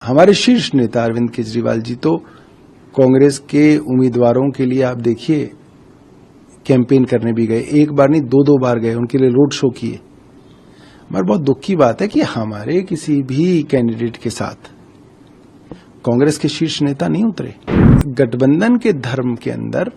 हमारे शीर्ष नेता अरविंद केजरीवाल जी तो कांग्रेस के उम्मीदवारों के लिए आप देखिए कैंपेन करने भी गए, एक बार नहीं दो बार गए, उनके लिए रोड शो किए। मगर बहुत दुख की बात है कि हमारे किसी भी कैंडिडेट के साथ कांग्रेस के शीर्ष नेता नहीं उतरे। गठबंधन के धर्म के अंदर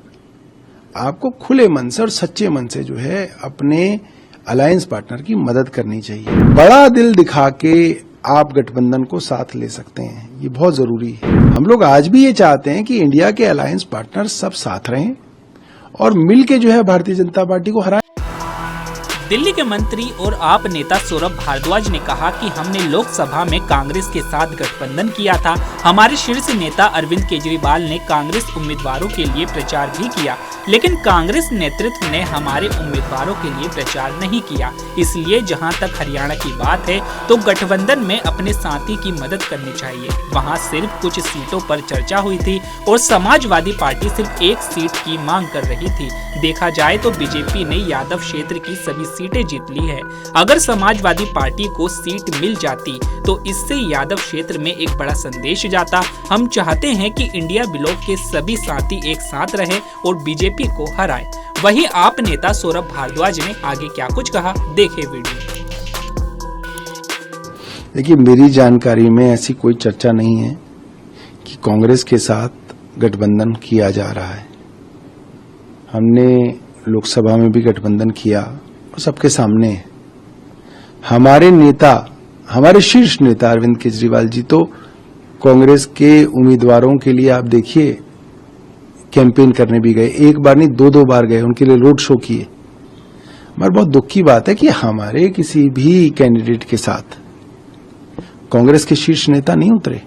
आपको खुले मन से और सच्चे मन से जो है अपने अलायंस पार्टनर की मदद करनी चाहिए। बड़ा दिल दिखा के आप गठबंधन को साथ ले सकते हैं, ये बहुत जरूरी है। हम लोग आज भी ये चाहते हैं कि इंडिया के अलायंस पार्टनर सब साथ रहें और मिलके जो है भारतीय जनता पार्टी को हराएं। दिल्ली के मंत्री और आप नेता सौरभ भारद्वाज ने कहा कि हमने लोकसभा में कांग्रेस के साथ गठबंधन किया था। हमारे शीर्ष नेता अरविंद केजरीवाल ने कांग्रेस उम्मीदवारों के लिए प्रचार भी किया, लेकिन कांग्रेस नेतृत्व ने हमारे उम्मीदवारों के लिए प्रचार नहीं किया। इसलिए जहां तक हरियाणा की बात है तो गठबंधन में अपने साथी की मदद करनी चाहिए। वहां सिर्फ कुछ सीटों पर चर्चा हुई थी और समाजवादी पार्टी सिर्फ एक सीट की मांग कर रही थी। देखा जाए तो बीजेपी ने यादव क्षेत्र की सभी सीटें जीत ली है। अगर समाजवादी पार्टी को सीट मिल जाती तो इससे यादव क्षेत्र में एक बड़ा संदेश जाता। हम चाहते हैं कि इंडिया ब्लॉक के सभी साथी एक साथ रहे और बीजेपी को हराए। वहीं आप नेता सौरभ भारद्वाज ने आगे क्या कुछ कहा, देखें वीडियो। देखिए, मेरी जानकारी में ऐसी कोई चर्चा नहीं है कि कांग्रेस के साथ गठबंधन किया जा रहा है। हमने लोकसभा में भी गठबंधन किया और सबके सामने है। हमारे नेता, हमारे शीर्ष नेता अरविंद केजरीवाल जी तो कांग्रेस के उम्मीदवारों के लिए आप देखिए कैंपेन करने भी गए, एक बार नहीं दो बार गए, उनके लिए रोड शो किए। मगर बहुत दुख की बात है कि हमारे किसी भी कैंडिडेट के साथ कांग्रेस के शीर्ष नेता नहीं उतरे।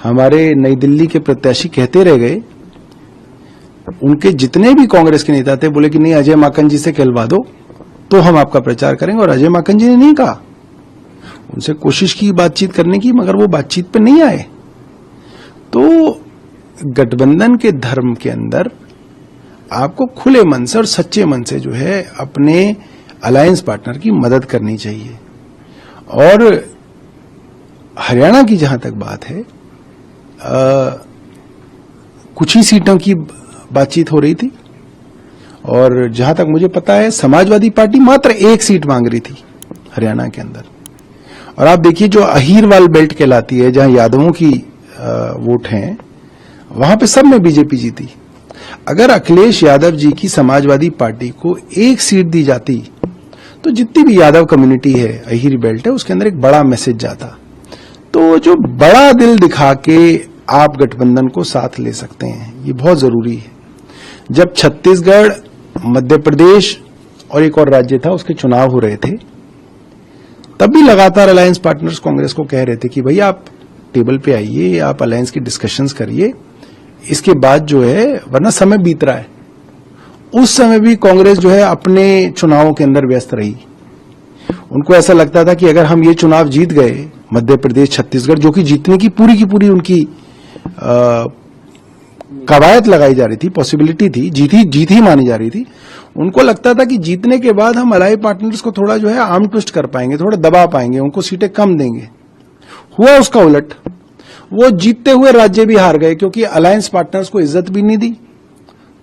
हमारे नई दिल्ली के प्रत्याशी कहते रह गए, उनके जितने भी कांग्रेस के नेता थे बोले कि नहीं, अजय माकन जी से कहलवा दो तो हम आपका प्रचार करेंगे। और अजय माकन जी ने नहीं कहा, उनसे कोशिश की बातचीत करने की, मगर वो बातचीत पे नहीं आए। तो गठबंधन के धर्म के अंदर आपको खुले मन से और सच्चे मन से जो है अपने अलायंस पार्टनर की मदद करनी चाहिए। और हरियाणा की जहां तक बात है, कुछ ही सीटों की बातचीत हो रही थी और जहां तक मुझे पता है समाजवादी पार्टी मात्र एक सीट मांग रही थी हरियाणा के अंदर। और आप देखिए, जो अहीरवाल बेल्ट कहलाती है, जहां यादवों की वोट हैं, वहां पे सब में बीजेपी जीती। अगर अखिलेश यादव जी की समाजवादी पार्टी को एक सीट दी जाती तो जितनी भी यादव कम्युनिटी है, अहीर बेल्ट है, उसके अंदर एक बड़ा मैसेज जाता। तो जो बड़ा दिल दिखा के आप गठबंधन को साथ ले सकते हैं, ये बहुत जरूरी है। जब छत्तीसगढ़, मध्य प्रदेश और एक और राज्य था, उसके चुनाव हो रहे थे, तब भी लगातार अलायंस पार्टनर्स कांग्रेस को कह रहे थे कि भाई आप टेबल पे आइए, आप अलायंस की डिस्कशंस करिए, इसके बाद जो है, वरना समय बीत रहा है। उस समय भी कांग्रेस जो है अपने चुनावों के अंदर व्यस्त रही। उनको ऐसा लगता था कि अगर हम ये चुनाव जीत गए, मध्य प्रदेश, छत्तीसगढ़, जो कि जीतने की पूरी उनकी कवायद लगाई जा रही थी, पॉसिबिलिटी थी, जीत ही मानी जा रही थी। उनको लगता था कि जीतने के बाद हम अलायंस पार्टनर्स को थोड़ा जो है आर्म ट्विस्ट कर पाएंगे, थोड़ा दबा पाएंगे, उनको सीटें कम देंगे। हुआ उसका उलट। वो जीतते हुए राज्य भी हार गए, क्योंकि अलायंस पार्टनर्स को इज्जत भी नहीं दी,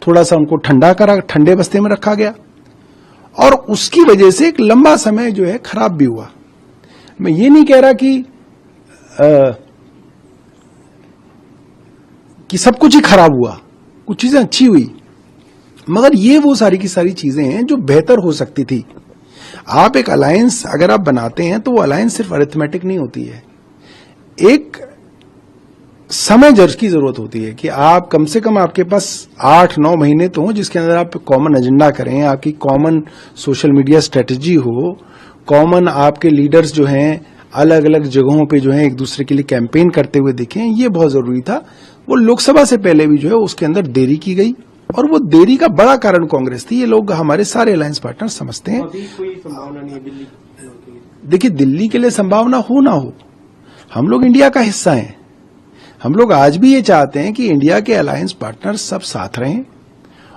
थोड़ा सा उनको ठंडे बस्ते में रखा गया और उसकी वजह से एक लंबा समय जो है खराब भी हुआ। मैं ये नहीं कह रहा कि सब कुछ ही खराब हुआ, कुछ चीजें अच्छी हुई, मगर ये वो सारी की सारी चीजें हैं जो बेहतर हो सकती थी। आप एक अलायंस अगर आप बनाते हैं तो वो अलायंस सिर्फ अरिथमेटिक नहीं होती है, एक समय जज की जरूरत होती है कि आप कम से कम आपके पास 8-9 महीने तो हो जिसके अंदर आप कॉमन एजेंडा करें, आपकी कॉमन सोशल मीडिया स्ट्रेटेजी हो, कॉमन आपके लीडर्स जो हैं अलग अलग जगहों पे जो है एक दूसरे के लिए कैंपेन करते हुए दिखें। ये बहुत जरूरी था। वो लोकसभा से पहले भी जो है उसके अंदर देरी की गई और वो देरी का बड़ा कारण कांग्रेस थी। ये लोग हमारे सारे अलायंस पार्टनर समझते हैं। अभी कोई संभावना नहीं है दिल्ली? देखिए, दिल्ली के लिए संभावना हो ना हो, हम लोग इंडिया का हिस्सा हैं। हम लोग आज भी ये चाहते हैं कि इंडिया के अलायंस पार्टनर सब साथ रहें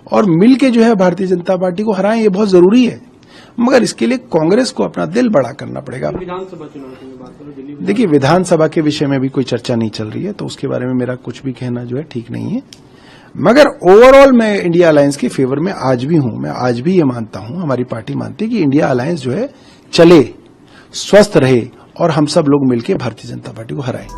और मिलके जो है भारतीय जनता पार्टी को हराएं। ये बहुत जरूरी है। मगर इसके लिए कांग्रेस को अपना दिल बड़ा करना पड़ेगा। विधानसभा चुनाव की बात करो, दिल्ली देखिए, विधानसभा के विषय में भी कोई चर्चा नहीं चल रही है, तो उसके बारे में मेरा कुछ भी कहना जो है ठीक नहीं है। मगर ओवरऑल मैं इंडिया अलायंस के फेवर में आज भी हूं। मैं आज भी ये मानता हूं, हमारी पार्टी मानती है कि इंडिया अलायंस जो है चले, स्वस्थ रहे और हम सब लोग मिलकर भारतीय जनता पार्टी को हराएं।